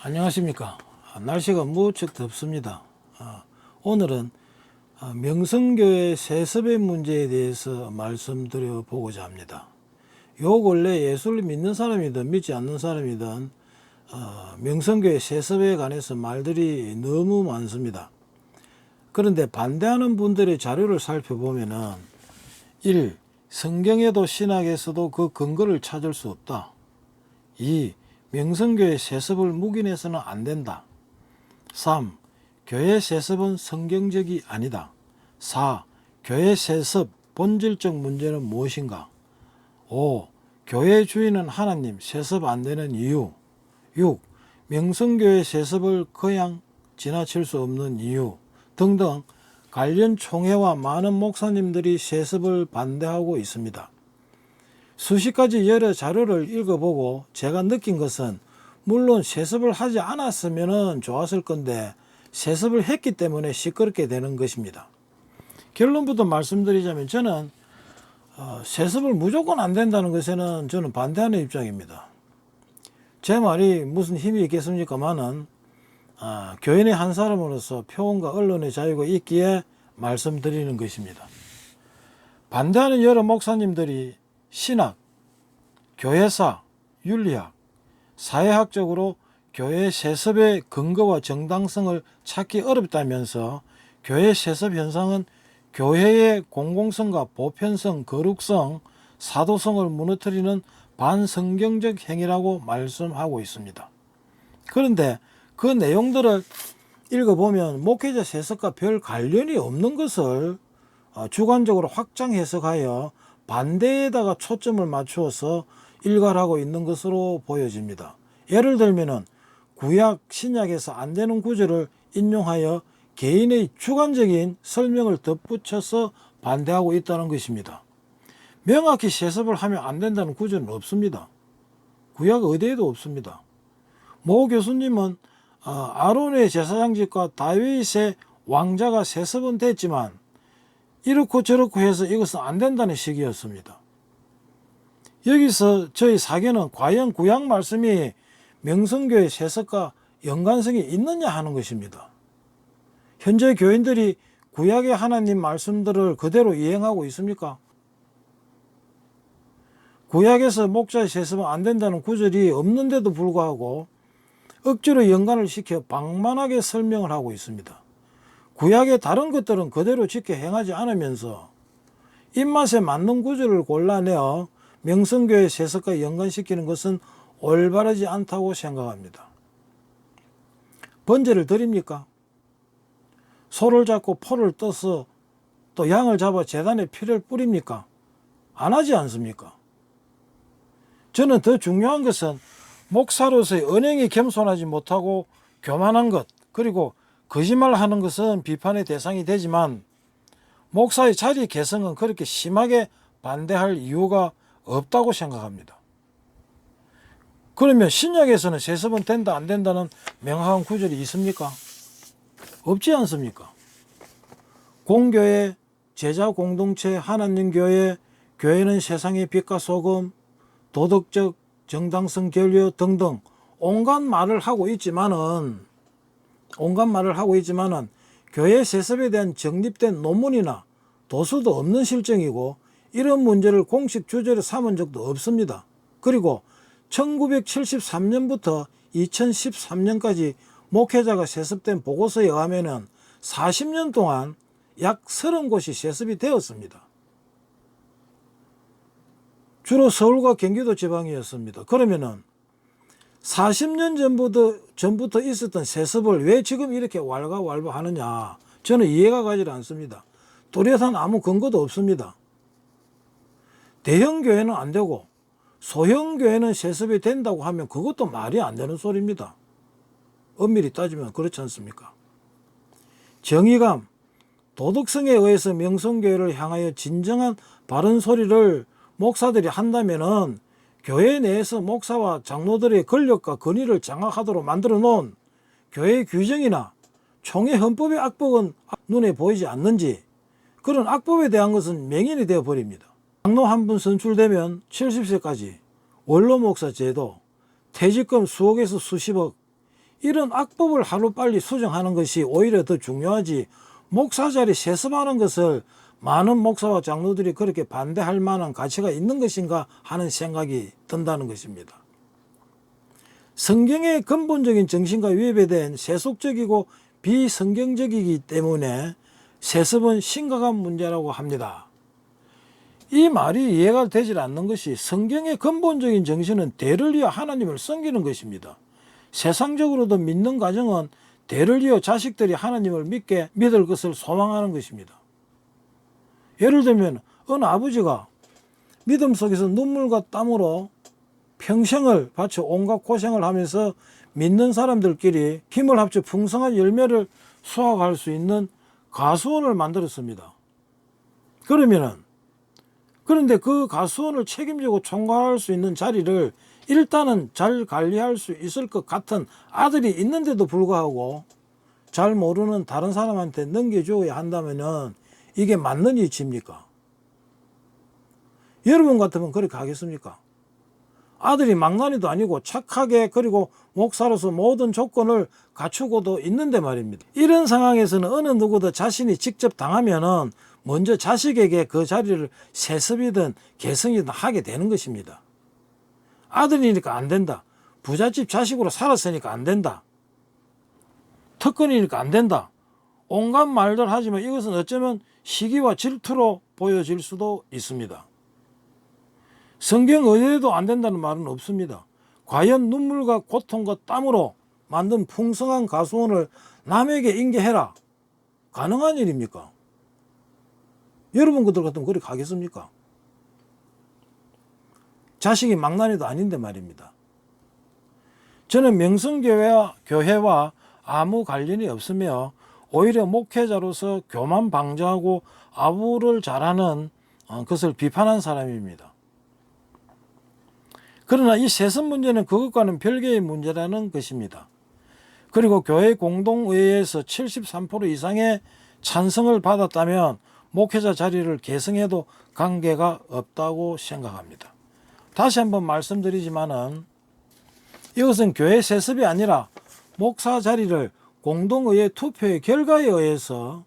안녕하십니까. 날씨가 무척 덥습니다. 오늘은 명성교회 세습의 문제에 대해서 말씀드려 보고자 합니다. 요 근래 예수를 믿는 사람이든 믿지 않는 사람이든 명성교회 세습에 관해서 말들이 너무 많습니다. 그런데 반대하는 분들의 자료를 살펴보면은 1. 성경에도 신학에서도 그 근거를 찾을 수 없다. 2. 명성교회 세습을 묵인해서는 안 된다. 3. 교회 세습은 성경적이 아니다. 4. 교회 세습 본질적 문제는 무엇인가? 5. 교회 주인은 하나님, 세습 안 되는 이유. 6. 명성교회 세습을 그냥 지나칠 수 없는 이유 등등 관련 총회와 많은 목사님들이 세습을 반대하고 있습니다. 수십 가지 여러 자료를 읽어보고 제가 느낀 것은 물론 세습을 하지 않았으면 좋았을 건데 세습을 했기 때문에 시끄럽게 되는 것입니다. 결론부터 말씀드리자면 저는 세습을 무조건 안 된다는 것에는 저는 반대하는 입장입니다. 제 말이 무슨 힘이 있겠습니까마는 교인의 한 사람으로서 표현과 언론의 자유가 있기에 말씀드리는 것입니다. 반대하는 여러 목사님들이 신학, 교회사, 윤리학, 사회학적으로 교회 세습의 근거와 정당성을 찾기 어렵다면서 교회 세습 현상은 교회의 공공성과 보편성, 거룩성, 사도성을 무너뜨리는 반성경적 행위라고 말씀하고 있습니다. 그런데 그 내용들을 읽어보면 목회자 세습과 별 관련이 없는 것을 주관적으로 확장 해석하여 반대에다가 초점을 맞추어서 일관하고 있는 것으로 보여집니다. 예를 들면 구약, 신약에서 안 되는 구절을 인용하여 개인의 주관적인 설명을 덧붙여서 반대하고 있다는 것입니다. 명확히 세습을 하면 안 된다는 구절은 없습니다. 구약 어디에도 없습니다. 모 교수님은 아론의 제사장직과 다윗의 왕자가 세습은 됐지만 이렇고 저렇고 해서 이것은 안 된다는 식이었습니다. 여기서 저희 사견은 과연 구약 말씀이 명성교회 세습과 연관성이 있느냐 하는 것입니다. 현재 교인들이 구약의 하나님 말씀들을 그대로 이행하고 있습니까? 구약에서 목자의 세습은 안 된다는 구절이 없는데도 불구하고 억지로 연관을 시켜 방만하게 설명을 하고 있습니다. 구약의 다른 것들은 그대로 지켜 행하지 않으면서 입맛에 맞는 구절을 골라내어 명성교회 세습과 연관시키는 것은 올바르지 않다고 생각합니다. 번제를 드립니까? 소를 잡고 포를 떠서 또 양을 잡아 제단에 피를 뿌립니까? 안 하지 않습니까? 저는 더 중요한 것은 목사로서의 언행이 겸손하지 못하고 교만한 것, 그리고 거짓말하는 것은 비판의 대상이 되지만 목사의 자리 개성은 그렇게 심하게 반대할 이유가 없다고 생각합니다. 그러면 신약에서는 세습은 된다 안 된다는 명확한 구절이 있습니까? 없지 않습니까? 공교회, 제자 공동체, 하나님 교회, 교회는 세상의 빛과 소금, 도덕적 정당성 결여 등등 온갖 말을 하고 있지만은 교회 세습에 대한 정립된 논문이나 도서도 없는 실정이고 이런 문제를 공식 주제로 삼은 적도 없습니다. 그리고 1973년부터 2013년까지 목회자가 세습된 보고서에 의하면 40년 동안 약 30곳이 세습이 되었습니다. 주로 서울과 경기도 지방이었습니다. 그러면은 40년 전부터 있었던 세습을 왜 지금 이렇게 왈가왈부하느냐, 저는 이해가 가지 않습니다. 뚜렷한 아무 근거도 없습니다. 대형 교회는 안 되고 소형 교회는 세습이 된다고 하면 그것도 말이 안 되는 소리입니다. 엄밀히 따지면 그렇지 않습니까? 정의감, 도덕성에 의해서 명성교회를 향하여 진정한 바른 소리를 목사들이 한다면은 교회 내에서 목사와 장로들의 권력과 권위를 장악하도록 만들어 놓은 교회 규정이나 총회 헌법의 악법은 눈에 보이지 않는지 그런 악법에 대한 것은 맹인이 되어 버립니다. 장로 한 분 선출되면 70세까지 원로 목사 제도, 퇴직금 수억에서 수십억, 이런 악법을 하루빨리 수정하는 것이 오히려 더 중요하지, 목사 자리 세습하는 것을 많은 목사와 장로들이 그렇게 반대할 만한 가치가 있는 것인가 하는 생각이 든다는 것입니다. 성경의 근본적인 정신과 위배된 세속적이고 비성경적이기 때문에 세습은 심각한 문제라고 합니다. 이 말이 이해가 되질 않는 것이, 성경의 근본적인 정신은 대를 이어 하나님을 섬기는 것입니다. 세상적으로도 믿는 가정은 대를 이어 자식들이 하나님을 믿을 것을 소망하는 것입니다. 예를 들면 어느 아버지가 믿음 속에서 눈물과 땀으로 평생을 바쳐 온갖 고생을 하면서 믿는 사람들끼리 힘을 합쳐 풍성한 열매를 수확할 수 있는 가수원을 만들었습니다. 그런데 그 가수원을 책임지고 총괄할 수 있는 자리를 일단은 잘 관리할 수 있을 것 같은 아들이 있는데도 불구하고 잘 모르는 다른 사람한테 넘겨줘야 한다면은 이게 맞는 이치입니까? 여러분 같으면 그렇게 하겠습니까? 아들이 망나니도 아니고 착하게, 그리고 목사로서 모든 조건을 갖추고도 있는데 말입니다. 이런 상황에서는 어느 누구도 자신이 직접 당하면은 먼저 자식에게 그 자리를 세습이든 계승이든 하게 되는 것입니다. 아들이니까 안 된다, 부잣집 자식으로 살았으니까 안 된다, 특권이니까 안 된다, 온갖 말들 하지만 이것은 어쩌면 시기와 질투로 보여질 수도 있습니다. 성경 어디에도 안 된다는 말은 없습니다. 과연 눈물과 고통과 땀으로 만든 풍성한 가수원을 남에게 인계해라, 가능한 일입니까? 여러분 것들 같으면 그렇게 하겠습니까? 자식이 망나니도 아닌데 말입니다. 저는 명성교회와 아무 관련이 없으며 오히려 목회자로서 교만 방지하고 아부를 잘하는 것을 비판한 사람입니다. 그러나 이 세습 문제는 그것과는 별개의 문제라는 것입니다. 그리고 교회 공동의회에서 73% 이상의 찬성을 받았다면 목회자 자리를 계승해도 관계가 없다고 생각합니다. 다시 한번 말씀드리지만은 이것은 교회 세습이 아니라 목사 자리를 공동의회 투표의 결과에 의해서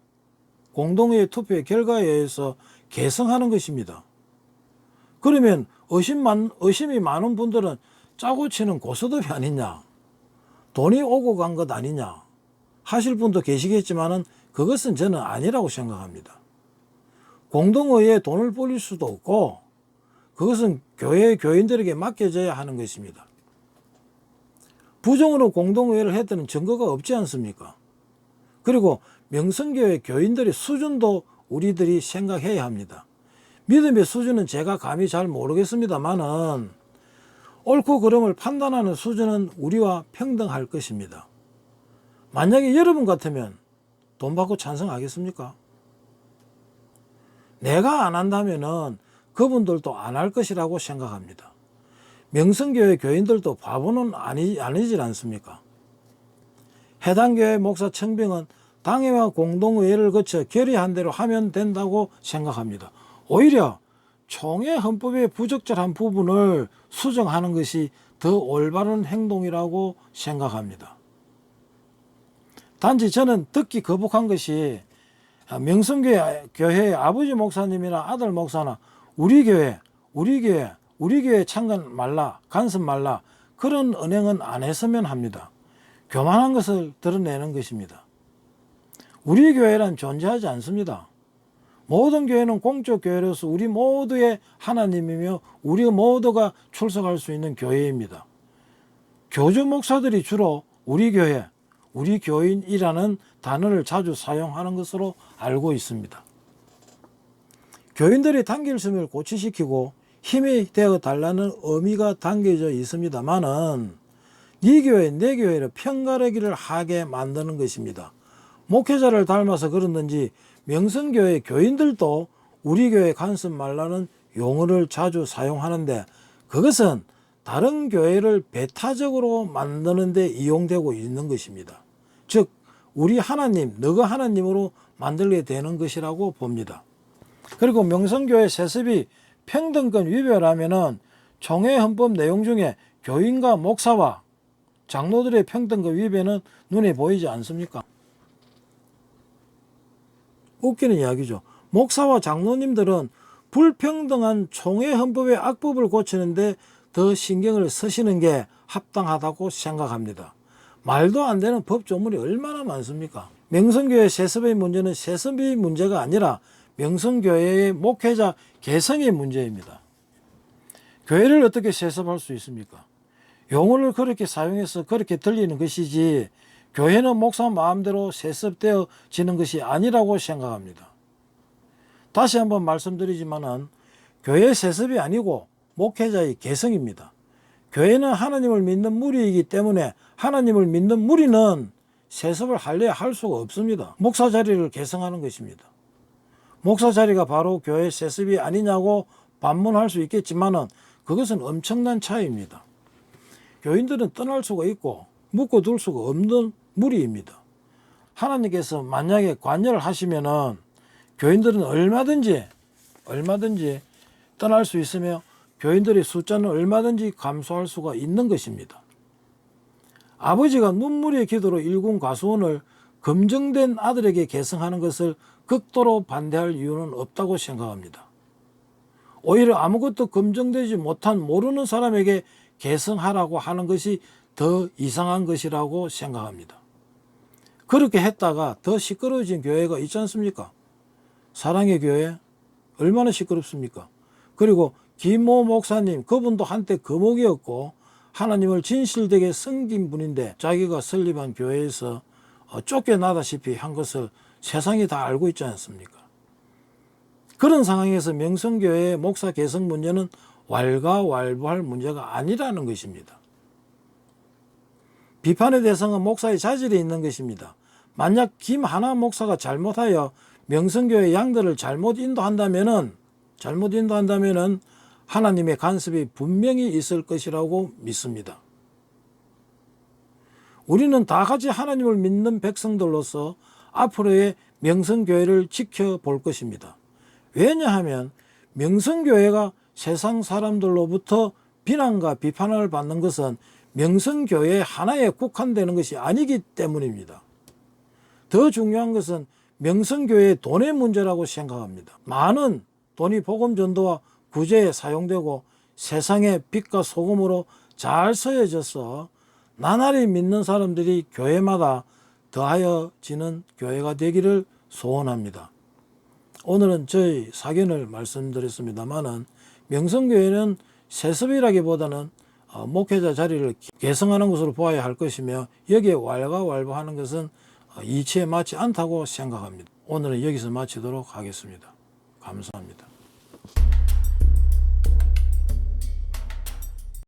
계승하는 것입니다. 그러면 의심이 많은 분들은 짜고 치는 고스톱이 아니냐, 돈이 오고 간 것 아니냐 하실 분도 계시겠지만은 그것은 저는 아니라고 생각합니다. 공동의회에 돈을 불릴 수도 없고 그것은 교회 교인들에게 맡겨져야 하는 것입니다. 부정으로 공동의회를 했다는 증거가 없지 않습니까? 그리고 명성교회 교인들의 수준도 우리들이 생각해야 합니다. 믿음의 수준은 제가 감히 잘 모르겠습니다만은 옳고 그름을 판단하는 수준은 우리와 평등할 것입니다. 만약에 여러분 같으면 돈 받고 찬성하겠습니까? 내가 안 한다면은 그분들도 안 할 것이라고 생각합니다. 명성교회 교인들도 바보는 아니질 않습니까? 해당 교회 목사 청빙은 당회와 공동의회를 거쳐 결의한 대로 하면 된다고 생각합니다. 오히려 총회 헌법의 부적절한 부분을 수정하는 것이 더 올바른 행동이라고 생각합니다. 단지 저는 듣기 거북한 것이 명성교회의 아버지 목사님이나 아들 목사나 우리 교회 참관 말라, 간섭 말라, 그런 언행은 안 했으면 합니다. 교만한 것을 드러내는 것입니다. 우리 교회란 존재하지 않습니다. 모든 교회는 공적 교회로서 우리 모두의 하나님이며 우리 모두가 출석할 수 있는 교회입니다. 교주 목사들이 주로 우리 교회, 우리 교인이라는 단어를 자주 사용하는 것으로 알고 있습니다. 교인들이 단결심을 고취시키고 힘이 되어 달라는 의미가 담겨져 있습니다만은 네 교회 내 교회를 편가르기를 하게 만드는 것입니다. 목회자를 닮아서 그러는지 명성교회 교인들도 우리 교회 간섭 말라는 용어를 자주 사용하는데 그것은 다른 교회를 배타적으로 만드는 데 이용되고 있는 것입니다. 즉 우리 하나님, 너가 하나님으로 만들게 되는 것이라고 봅니다. 그리고 명성교회 세습이 평등권 위배라면은 총회 헌법 내용 중에 교인과 목사와 장로들의 평등과 위배는 눈에 보이지 않습니까? 웃기는 이야기죠. 목사와 장로님들은 불평등한 총회 헌법의 악법을 고치는데 더 신경을 쓰시는 게 합당하다고 생각합니다. 말도 안 되는 법 조문이 얼마나 많습니까? 명성교회 세습의 문제는 세습의 문제가 아니라 명성교회의 목회자 개성의 문제입니다. 교회를 어떻게 세습할 수 있습니까? 용어를 그렇게 사용해서 그렇게 들리는 것이지 교회는 목사 마음대로 세습되어지는 것이 아니라고 생각합니다. 다시 한번 말씀드리지만은 교회 세습이 아니고 목회자의 개성입니다. 교회는 하나님을 믿는 무리이기 때문에 하나님을 믿는 무리는 세습을 하려야 할 수가 없습니다. 목사 자리를 개성하는 것입니다. 목사 자리가 바로 교회 세습이 아니냐고 반문할 수 있겠지만은 그것은 엄청난 차이입니다. 교인들은 떠날 수가 있고 묶어둘 수가 없는 무리입니다. 하나님께서 만약에 관여를 하시면은 교인들은 얼마든지 떠날 수 있으며 교인들의 숫자는 얼마든지 감소할 수가 있는 것입니다. 아버지가 눈물의 기도로 일군 가수원을 검증된 아들에게 계승하는 것을 극도로 반대할 이유는 없다고 생각합니다. 오히려 아무것도 검증되지 못한 모르는 사람에게 계승하라고 하는 것이 더 이상한 것이라고 생각합니다. 그렇게 했다가 더 시끄러워진 교회가 있지 않습니까? 사랑의 교회 얼마나 시끄럽습니까? 그리고 김모 목사님, 그분도 한때 거목이었고 하나님을 진실되게 섬긴 분인데 자기가 설립한 교회에서 쫓겨나다시피 한 것을 세상이 다 알고 있지 않습니까? 그런 상황에서 명성교회의 목사 개성 문제는 왈가왈부할 문제가 아니라는 것입니다. 비판의 대상은 목사의 자질에 있는 것입니다. 만약 김하나 목사가 잘못하여 명성교회 양들을 잘못 인도한다면은 하나님의 간섭이 분명히 있을 것이라고 믿습니다. 우리는 다 같이 하나님을 믿는 백성들로서 앞으로의 명성교회를 지켜볼 것입니다. 왜냐하면 명성교회가 세상 사람들로부터 비난과 비판을 받는 것은 명성교회 하나에 국한되는 것이 아니기 때문입니다. 더 중요한 것은 명성교회의 돈의 문제라고 생각합니다. 많은 돈이 복음 전도와 구제에 사용되고 세상의 빛과 소금으로 잘 서여져서 나날이 믿는 사람들이 교회마다 더하여지는 교회가 되기를 소원합니다. 오늘은 저희 사견을 말씀드렸습니다만은 명성교회는 세습이라기보다는 목회자 자리를 개성하는 것으로 보아야 할 것이며 여기에 왈가왈부하는 것은 이치에 맞지 않다고 생각합니다. 오늘은 여기서 마치도록 하겠습니다. 감사합니다.